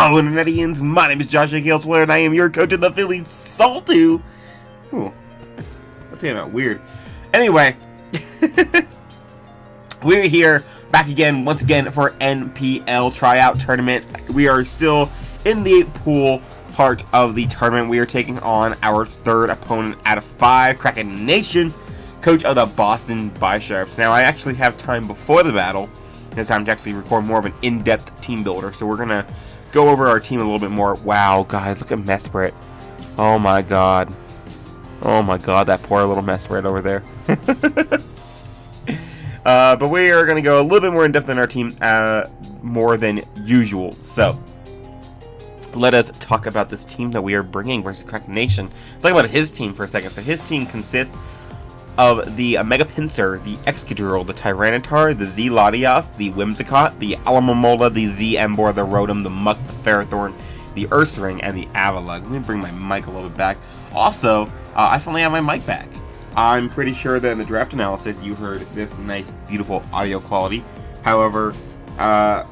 Hello, Internetians! My name is Josh Gale, and I am your coach of the Philly Salto. Ooh, that's kind of weird. Anyway, we're here back again, once again, for NPL Tryout Tournament. We are still in the pool part of the tournament. We are taking on our third opponent out of 5, Krakenation, coach of the Boston Bisharps. Now, I actually have time before the battle. It's time to actually record more of an in-depth team builder, so we're gonna go over our team a little bit more. Wow, guys, look at Mesprit. Oh my god. Oh my god, that poor little Mesprit over there. But we are gonna go a little bit more in-depth in our team, more than usual. So, let us talk about this team that we are bringing versus Krakenation. Let's talk about his team for a second. So his team consists of the Mega Pinsir, the Excadrill, the Tyranitar, the Z Latias, the Whimsicott, the Alamomola, the Z Emboar, the Rotom, the Muck, the Ferrothorn, the Ursaring, and the Avalugg. Let me bring my mic a little bit back. Also, I finally have my mic back. I'm pretty sure that in the draft analysis you heard this nice, beautiful audio quality. However, I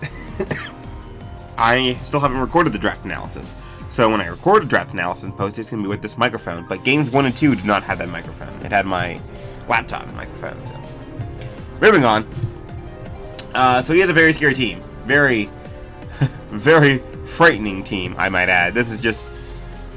still haven't recorded the draft analysis. So when I record a draft analysis and post, it's going to be with this microphone. But games 1 and 2 do not have that microphone. It had my laptop microphone. So. Moving on. So he has a very scary team. Very, very frightening team, I might add. This is just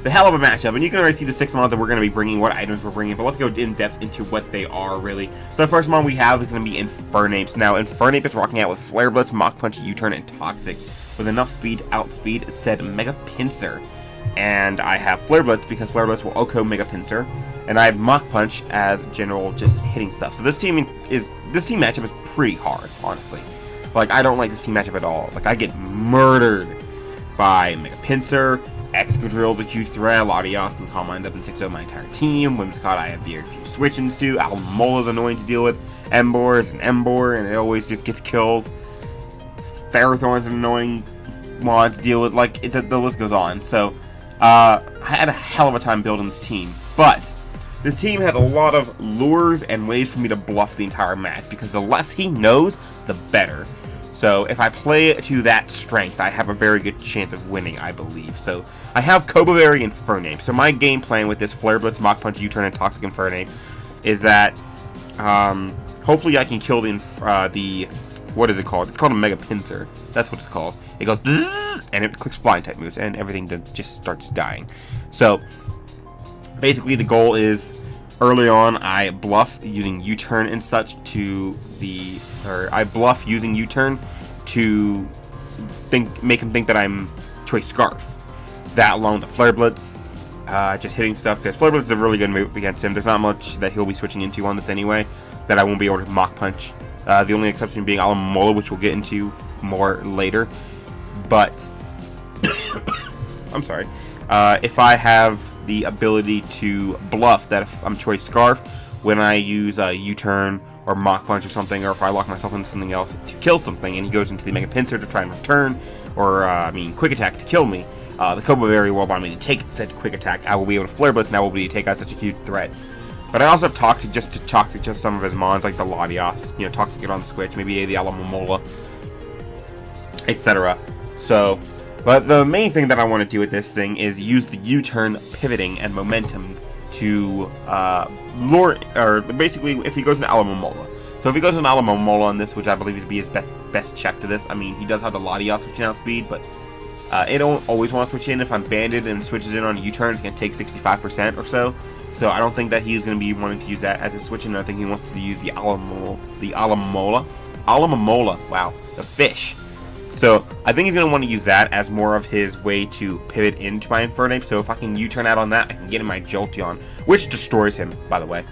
the hell of a matchup. And you can already see the 6 mons that we're going to be bringing, what items we're bringing. But let's go in depth into what they are, really. So the first mon we have is going to be Infernape. Now, Infernape is rocking out with Flare Blitz, Mach Punch, U-Turn, and Toxic, with enough speed to outspeed said Mega Pinsir. And I have Flare Blitz because Flare Blitz will OHKO Mega Pinsir. And I have Mach Punch as general just hitting stuff. So this team matchup is pretty hard, honestly. Like, I don't like this team matchup at all. Like, I get murdered by Mega Pinsir, Excadrill, the huge threat, Latias can calm mind up and 6-0 my entire team. Whimsicott, I have very few switch-ins to. Alamomola is annoying to deal with. Emboar is an Emboar, and it always just gets kills. Ferrothorn's an annoying mod to deal with. Like, the list goes on. So, I had a hell of a time building this team. But this team has a lot of lures and ways for me to bluff the entire match, because the less he knows, the better. So if I play to that strength, I have a very good chance of winning, I believe. So I have Coboberry and Infernape. So my game plan with this Flare Blitz, Mach Punch, U-Turn, and Toxic Infernape is that hopefully I can kill the what is it called? It's called a Mega Pinsir. That's what it's called. It goes and it clicks flying type moves, and everything just starts dying. So basically the goal is, early on, I bluff using U-Turn and such I bluff using U-Turn to make him think that I'm Choice Scarf. That along with the Flare Blitz, just hitting stuff, because Flare Blitz is a really good move against him. There's not much that he'll be switching into on this anyway that I won't be able to Mach Punch. The only exception being Alamomola, which we'll get into more later. But, I'm sorry. If I have the ability to bluff that if I'm Choice Scarf, when I use U-Turn or Mach Punch or something, or if I lock myself into something else to kill something, and he goes into the Mega Pinsir to try and return, or, Quick Attack to kill me, the Coboberry will allow me to take said Quick Attack. I will be able to Flare Blitz, and I will be able to take out such a huge threat. But I also have Toxic just to Toxic just some of his mons, like the Latias, Toxic it on the switch, maybe the Alamomola, etc. So, but the main thing that I want to do with this thing is use the U-Turn pivoting and momentum to lure, or basically if he goes into Alamomola. So if he goes into Alamomola on this, which I believe would be his best check to this, I mean, he does have the Latias switching out speed, but it don't always want to switch in. If I'm banded and switches in on a U-Turn, it can take 65% or so. So I don't think that he's going to be wanting to use that as a switch in. I think he wants to use the Alamomola. Wow, the fish. So I think he's going to want to use that as more of his way to pivot into my Infernape. So if I can U-Turn out on that, I can get in my Jolteon, which destroys him, by the way.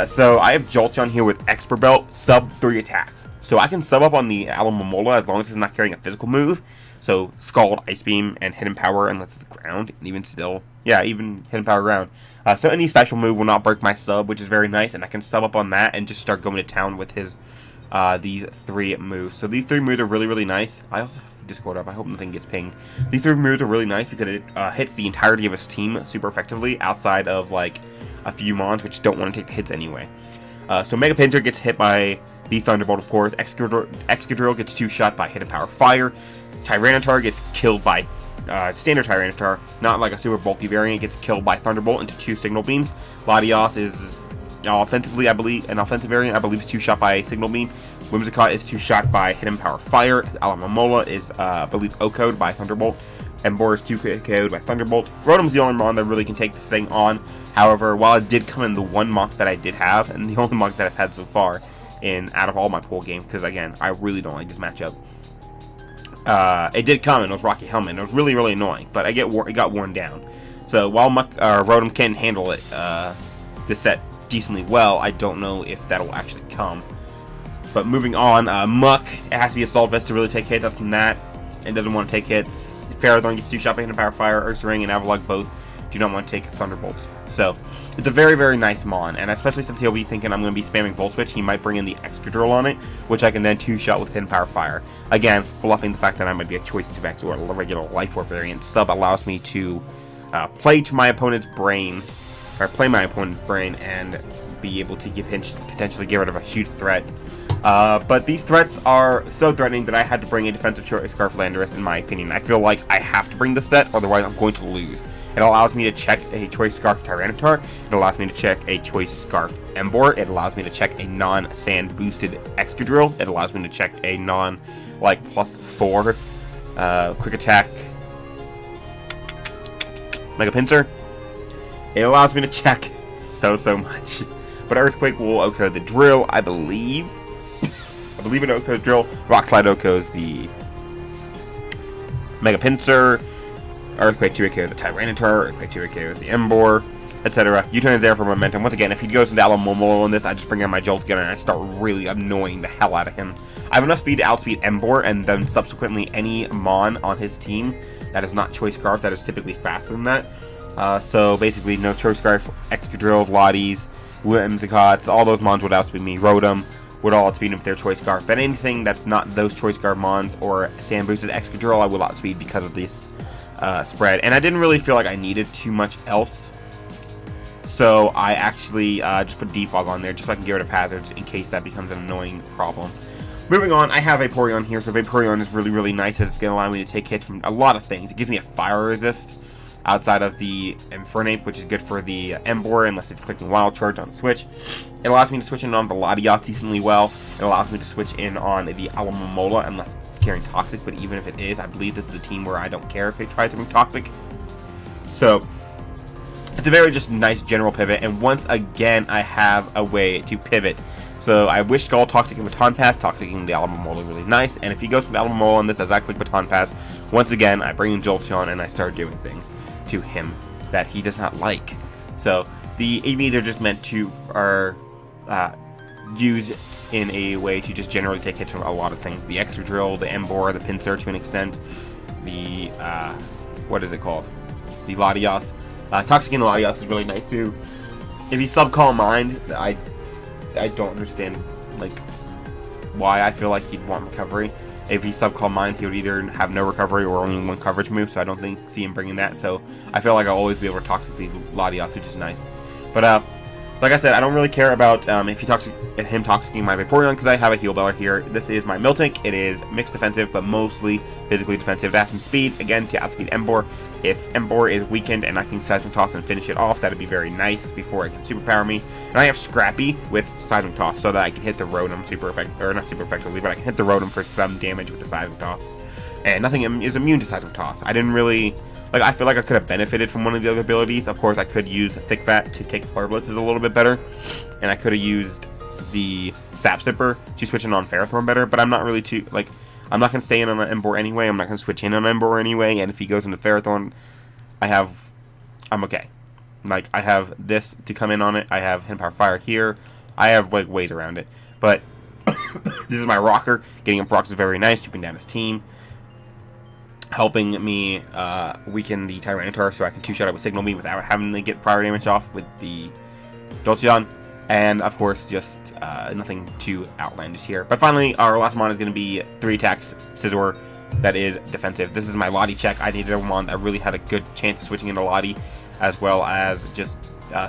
So I have Jolteon here with Expert Belt, sub 3 attacks. So I can sub up on the Alamomola as long as it's not carrying a physical move. So Scald, Ice Beam, and Hidden Power unless it's ground, and even still, yeah, even Hidden Power ground. So any special move will not break my sub, which is very nice, and I can sub up on that and just start going to town with his these 3 moves. So these 3 moves are really, really nice. I also have Discord up. I hope nothing gets pinged. These 3 moves are really nice because it hits the entirety of his team super effectively, outside of like a few mons which don't want to take the hits anyway. So Mega Pinsir gets hit by the Thunderbolt, of course. Excadrill gets 2-shot by Hidden Power Fire. Tyranitar gets killed by standard Tyranitar, not like a super bulky variant, gets killed by Thunderbolt into 2 Signal Beams. Latios is offensively, I believe, an offensive variant, I believe, is 2-shot by Signal Beam. Whimsicott is 2-shot by Hidden Power Fire. Alamomola is, I believe, OHKO'd by Thunderbolt. Emboar is 2KO'd by Thunderbolt. Rotom's the only mon that really can take this thing on. However, while it did come in the one monk that I did have, and the only monk that I've had so far out of all my pool games, because again, I really don't like this matchup. It did come and it was Rocky Helmet. It was really, really annoying, but it got worn down. So while Rotom can handle it, this set decently well, I don't know if that'll actually come. But moving on, Muck, it has to be a Assault Vest to really take hits. Up from that, it doesn't want to take hits. Ferrothorn gets 2-shot by Hidden Power Fire. Ursaring and Avalugg both do not want to take Thunderbolts. So it's a very, very nice mon, and especially since he'll be thinking I'm going to be spamming Volt Switch, he might bring in the Excadrill on it, which I can then 2-shot with Hidden Power Fire. Again, bluffing the fact that I might be a Choice Specs or a regular Life Orb variant. Sub allows me to play my opponent's brain and be able to potentially get rid of a huge threat. But these threats are so threatening that I had to bring a defensive Choice Scarf Landorus, in my opinion. I feel like I have to bring the set, otherwise I'm going to lose. It allows me to check a Choice Scarf Tyranitar. It allows me to check a Choice Scarf Emboar. It allows me to check a non-sand boosted Excadrill. It allows me to check a +4 quick attack Mega Pinsir. It allows me to check so much. But Earthquake will OHKO the Drill, I believe. I believe it OHKO's Drill. Rock Slide OHKO's the Mega Pinsir. Earthquake 2-KO the Tyranitar. Earthquake 2-KO the Emboar, etc. U-turn is there for momentum. Once again, if he goes into Alamomola on this, I just bring out my Jolt Gun and I start really annoying the hell out of him. I have enough speed to outspeed Emboar and then subsequently any Mon on his team that is not Choice Scarf that is typically faster than that. So basically, no Choice Scarf, Excadrills, Lotties, Whimsicots, all those Mons would outspeed me. Rotom would all outspeed him with their Choice Scarf. But anything that's not those Choice Scarf Mons or Sand Boosted Excadrill, I will outspeed because of this spread. And I didn't really feel like I needed too much else. So I actually just put Defog on there just so I can get rid of hazards in case that becomes an annoying problem. Moving on, I have Vaporeon here. So Vaporeon is really, really nice as it's going to allow me to take hits from a lot of things. It gives me a fire resist outside of the Infernape, which is good for the Emboar unless it's clicking Wild Charge on the Switch. It allows me to switch in on the Latios decently well. It allows me to switch in on the Alamomola unless it's carrying Toxic, but even if it is, I believe this is a team where I don't care if it tries to bring Toxic. So it's a very just nice general pivot, and once again I have a way to pivot. So I wish Skull, Toxic, and Baton Pass. Toxic and the Alamomola really nice, and if he goes with Alamomola on this as I click Baton Pass, once again I bring in Jolteon and I start doing things to him that he does not like. So the EVs are just meant to use in a way to just generally take hits from a lot of things. The Excadrill, the Emboar, the Pinsir to an extent, the what is it called? The Latios. Toxic and the Latios is really nice too. If he's Sub-Calm Mind, I don't understand like why I feel like he'd want recovery. If he's Sub-Calm Mind, he would either have no recovery or only one coverage move, so I don't see him bringing that. So I feel like I'll always be able to Toxic the Latios, which is nice. But like I said, I don't really care about if him toxicking my Vaporeon because I have a Heal Beller here. This is my Miltank. It is mixed defensive, but mostly physically defensive. That's in speed, again, to outspeed Emboar. If Emboar is weakened and I can Seismic Toss and finish it off, that'd be very nice before it can Superpower me. And I have Scrappy with Seismic Toss so that I can hit the Rotom not super effectively, but I can hit the Rotom for some damage with the Seismic Toss. And nothing is immune to Seismic Toss. I didn't really... I feel like I could have benefited from one of the other abilities. Of course, I could use Thick Fat to take Flare Blitzes a little bit better. And I could have used the Sap Sipper to switch in on Ferrothorn better. But I'm not really too... I'm not going to stay in on an Emboar anyway. I'm not going to switch in on Emboar anyway. And if he goes into Ferrothorn, I'm okay. I have this to come in on it. I have Hidden Power Fire here. I have, ways around it. But this is my Rocker. Getting up rocks is very nice. Keeping down his team. Helping me weaken the Tyranitar so I can two-shot it with Signal Beam without having to get prior damage off with the Jolteon. And, of course, just nothing too outlandish here. But finally, our last mon is going to be 3 attacks Scizor that is defensive. This is my Lottie check. I needed a mon that really had a good chance of switching into Lottie, as well as just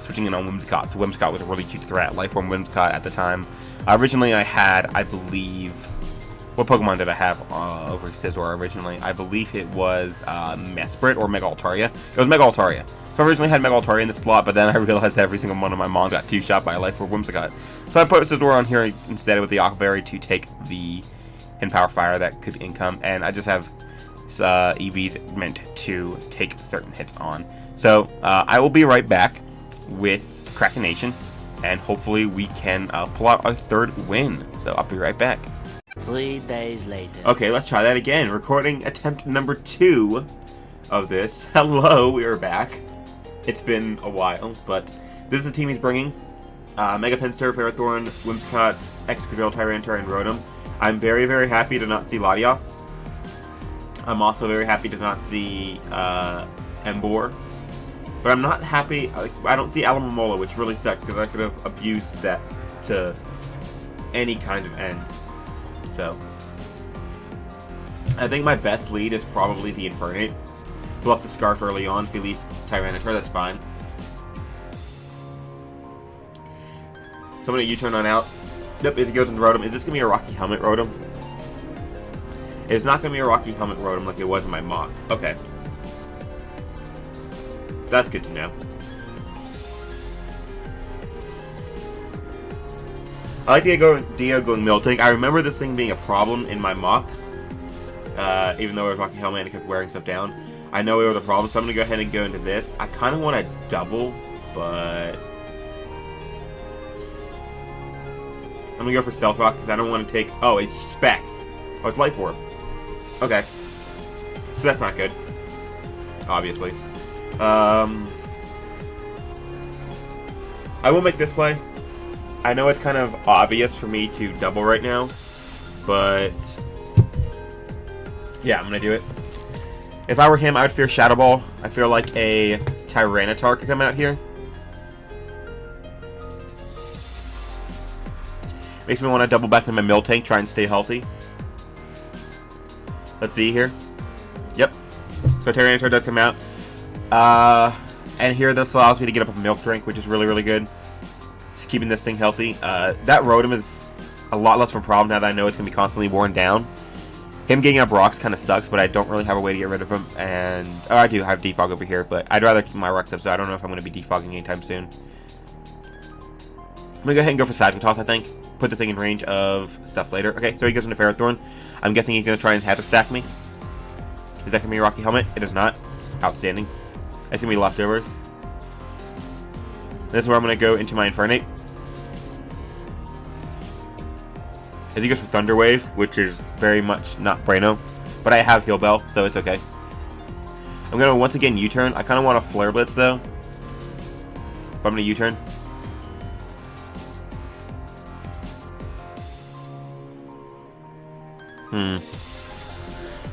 switching in on Whimsicott. So Whimsicott was a really cute threat. Life Form Whimsicott at the time. Originally I had, I believe... What Pokemon did I have over Scizor originally? I believe it was Mesprit or Mega Altaria. It was Mega Altaria. So I originally had Mega Altaria in the slot, but then I realized every single one of my mons got two-shot by Life Orb Whimsicott. So I put Scizor on here instead with the Aqua Berry to take the Power Fire that could income, and I just have EVs meant to take certain hits on. So I will be right back with Krakenation, and hopefully we can pull out our third win. So I'll be right back. 3 days later. Okay, let's try that again. Recording attempt number 2 of this. Hello, we are back. It's been a while, but this is the team he's bringing. Mega Pinsir, Ferrothorn, Whimsicott, Excadrill, Tyranitar, and Rotom. I'm very, very happy to not see Latios. I'm also very happy to not see Emboar. But I'm not happy, I don't see Alomomola, which really sucks, because I could have abused that to any kind of ends. So, I think my best lead is probably the Infernape. Bluff the Scarf early on, if he leads Tyranitar, that's fine. So I'm going to U-turn on out. Yep, if he goes into Rotom, is this going to be a Rocky Helmet Rotom? It's not going to be a Rocky Helmet Rotom like it was in my mock. Okay. That's good to know. I like Dio going Miltank. I remember this thing being a problem in my mock. Even though it was Rocky Helmet and it kept wearing stuff down. I know it was a problem, so I'm going to go ahead and go into this. I kind of want to double, but... I'm going to go for Stealth Rock, because I don't want to take... Oh, it's Specs. Oh, it's Life Orb. Okay. So that's not good. Obviously. I will make this play. I know it's kind of obvious for me to double right now, but... Yeah, I'm going to do it. If I were him, I would fear Shadow Ball. I feel like a Tyranitar could come out here. Makes me want to double back into my Miltank, try and stay healthy. Let's see here. Yep. So Tyranitar does come out. And here this allows me to get up a Milk Drink, which is really, really good. Just keeping this thing healthy. That Rotom is a lot less of a problem now that I know it's going to be constantly worn down. Him getting up rocks kind of sucks, but I don't really have a way to get rid of him. And oh, I do have Defog over here, but I'd rather keep my rocks up, so I don't know if I'm going to be defogging anytime soon. I'm going to go ahead and go for Seismic Toss, I think. Put the thing in range of stuff later. Okay, so he goes into Ferrothorn. I'm guessing he's going to try and Hatter Stack me. Is that going to be a Rocky Helmet? It is not. Outstanding. That's going to be leftovers. This is where I'm going to go into my Infernape. As he goes for Thunder Wave, which is very much not Braino. But I have Heal Bell, so it's okay. I'm going to once again U-turn. I kind of want a Flare Blitz, though. But I'm going to U-turn.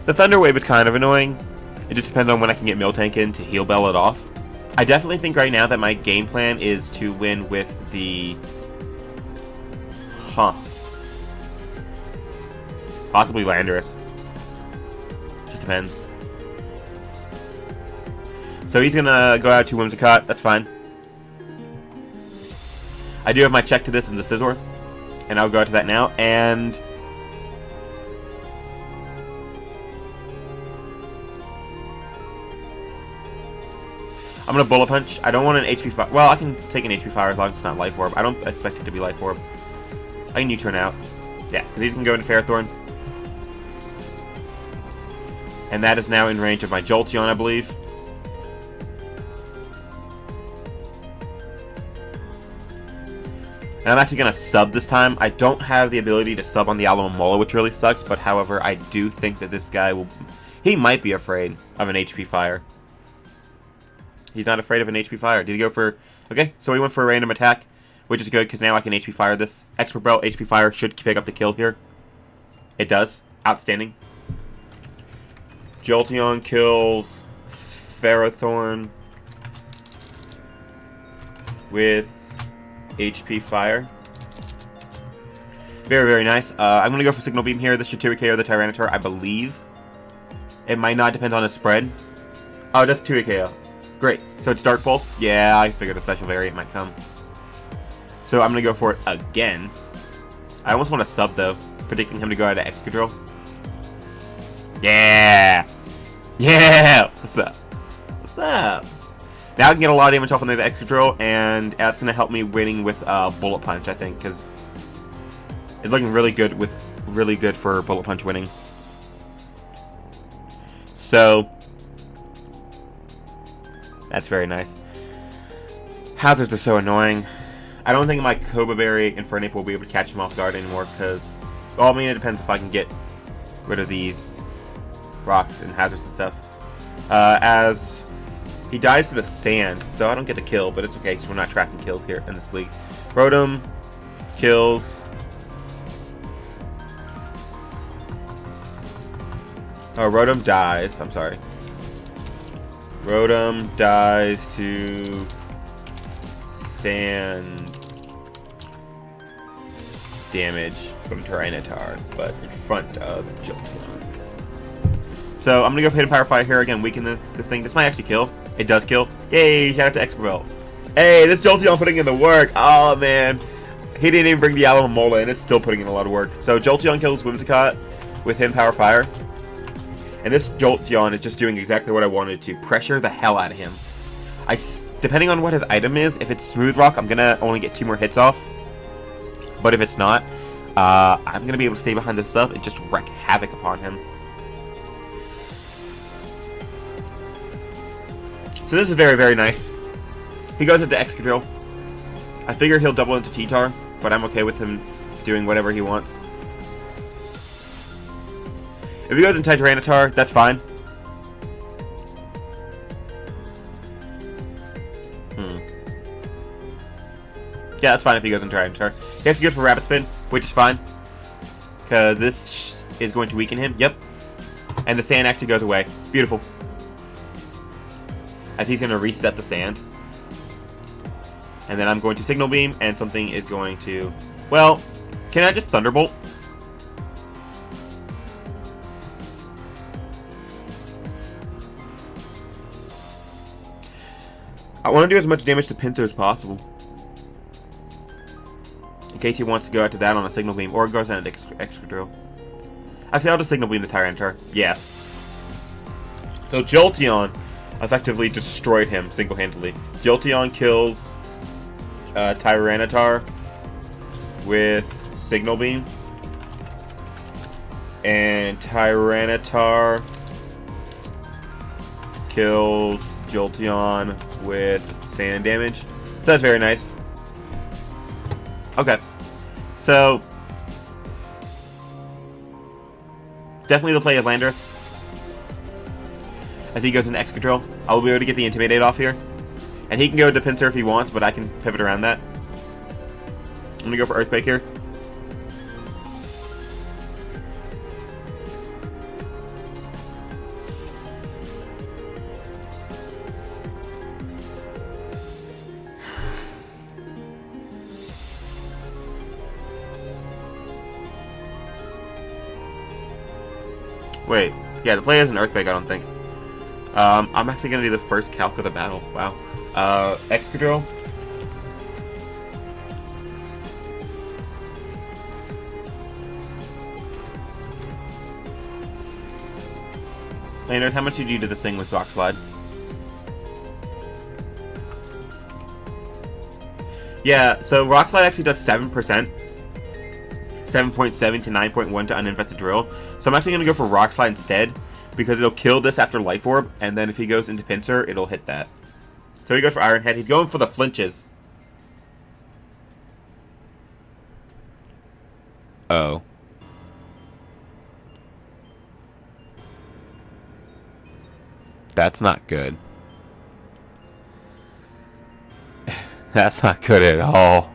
The Thunder Wave is kind of annoying. It just depends on when I can get Miltank in to Heal Bell it off. I definitely think right now that my game plan is to win with the... Possibly Landorus. Just depends. So he's gonna go out to Whimsicott. That's fine. I do have my check to this in the Scizor. And I'll go out to that now. And... I'm going to Bullet Punch. I don't want an HP Fire. Well, I can take an HP Fire as long as it's not Life Orb. I don't expect it to be Life Orb. I can U-turn out. Yeah, because he's going to go into Ferrothorn. And that is now in range of my Jolteon, I believe. And I'm actually going to sub this time. I don't have the ability to sub on the Alomomola, which really sucks. But however, I do think that this guy will... He might be afraid of an HP Fire. He's not afraid of an HP Fire. Did he go for... Okay, so he went for a random attack, which is good, because now I can HP Fire this. Expert Belt, HP Fire should pick up the kill here. It does. Outstanding. Jolteon kills Ferrothorn with HP Fire. Very, very nice. I'm going to go for Signal Beam here. This should 2 KO the Tyranitar, I believe. It might not depend on the spread. Oh, it does 2 KO. Great. So it's Dark Pulse. Yeah, I figured a special variant might come. So I'm going to go for it again. I almost want to sub, though, predicting him to go out of Excadrill. Yeah! Yeah! What's up? What's up? Now I can get a lot of damage off on the Excadrill, and that's going to help me winning with Bullet Punch, I think, because it's looking really good for Bullet Punch winning. So that's very nice. Hazards are so annoying. I don't think my Koba Berry Infernape will be able to catch him off guard anymore because, well, I mean, it depends if I can get rid of these rocks and hazards and stuff. As he dies to the sand, so I don't get the kill, but it's okay because we're not tracking kills here in this league. Rotom kills. Oh, Rotom dies. I'm sorry. Rotom dies to sand damage from Tyranitar, but in front of Jolteon. So I'm gonna go for Hidden Power Fire here again, weaken this thing. This might actually kill. It does kill. Yay! Shout out to Expert. Hey, this Jolteon putting in the work. Oh man, he didn't even bring the Mawile, and it's still putting in a lot of work. So Jolteon kills Whimsicott with Hidden Power Fire, and this Jolteon is just doing exactly what I wanted to: pressure the hell out of him. Depending on what his item is, if it's Smooth Rock, I'm gonna only get 2 more hits off. But if it's not, I'm gonna be able to stay behind this sub and just wreak havoc upon him. So this is very, very nice. He goes into Excadrill. I figure he'll double into T-Tar, but I'm okay with him doing whatever he wants. If he goes into Tyranitar, that's fine. Yeah, that's fine if he goes into Tyranitar. He actually goes for Rapid Spin, which is fine. Because this is going to weaken him. Yep. And the sand actually goes away. Beautiful. As he's going to reset the sand. And then I'm going to Signal Beam, and something is going to... Well, can I just Thunderbolt? I want to do as much damage to Pinsir as possible. In case he wants to go out to that on a Signal Beam, or goes on an Excadrill. Actually, I'll just Signal Beam the Tyranitar. Yeah. So Jolteon effectively destroyed him single-handedly. Jolteon kills Tyranitar with Signal Beam. And Tyranitar kills Jolteon with sand damage. So that's very nice. Okay. So definitely the play is Landorus. As he goes into Excadrill, I will be able to get the Intimidate off here. And he can go to Pinsir if he wants, but I can pivot around that. I'm going to go for Earthquake here. Wait, yeah, the play is an Earthquake, I don't think. I'm actually going to do the first calc of the battle. Wow. Excadrill. Landorus, how much did you do to this thing with Rock Slide? Yeah, so Rock Slide actually does 7%. 7.7 to 9.1 to Uninvested Drill. So I'm actually going to go for Rock Slide instead, because it'll kill this after Life Orb, and then if he goes into Pinsir, it'll hit that. So he goes for Iron Head. He's going for the flinches. Oh. That's not good. That's not good at all.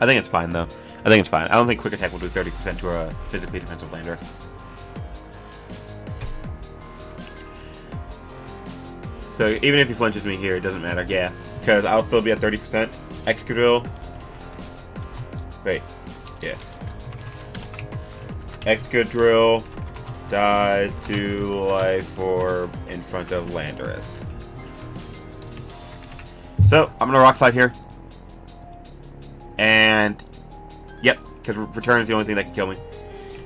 I think it's fine, though. I think it's fine. I don't think Quick Attack will do 30% to a physically defensive Landorus. So even if he flinches me here, it doesn't matter. Yeah, because I'll still be at 30%. Excadrill. Wait. Yeah. Excadrill dies to life orb in front of Landorus. So, I'm gonna Rock Slide here. And, yep, because return is the only thing that can kill me.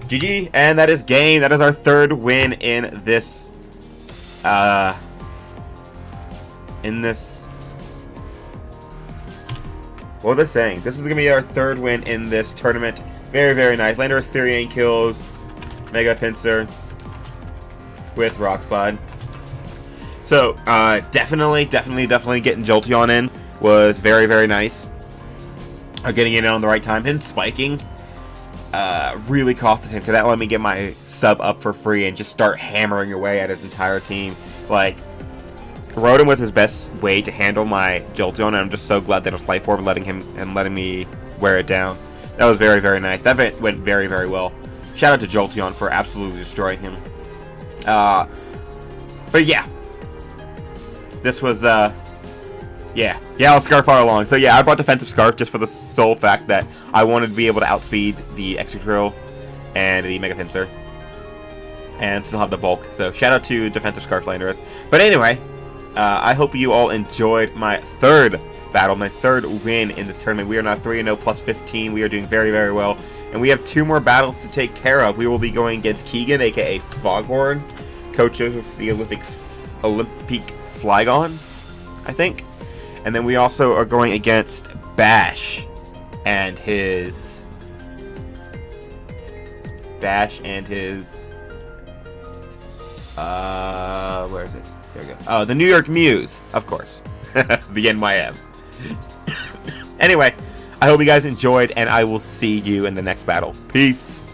GG, and that is game. That is our third win in this, what was I saying? This is going to be our third win in this tournament. Very, very nice. Landorus 38 kills. Mega Pinsir with Rock Slide. So, definitely getting Jolteon in was very, very nice. Getting it in on the right time. Him spiking really costed him, because that let me get my sub up for free and just start hammering away at his entire team. Like, Rotom was his best way to handle my Jolteon, and I'm just so glad that it was Life Orb letting me wear it down. That was very, very nice. That went very, very well. Shout out to Jolteon for absolutely destroying him. But yeah. This was, yeah, I'll Scarf far along. So yeah, I brought Defensive Scarf just for the sole fact that I wanted to be able to outspeed the Excadrill and the Mega Pinsir and still have the bulk. So shout out to Defensive Scarf Landorus. But anyway, I hope you all enjoyed my third battle, my third win in this tournament. We are now 3-0 plus 15. We are doing very, very well. And we have 2 more battles to take care of. We will be going against Keegan, aka Foghorn, coach of the Olympic Flygon, I think. And then we also are going against Bash and his where is it? There we go. Oh, the New York Muse, of course. The NYM. Anyway, I hope you guys enjoyed, and I will see you in the next battle. Peace.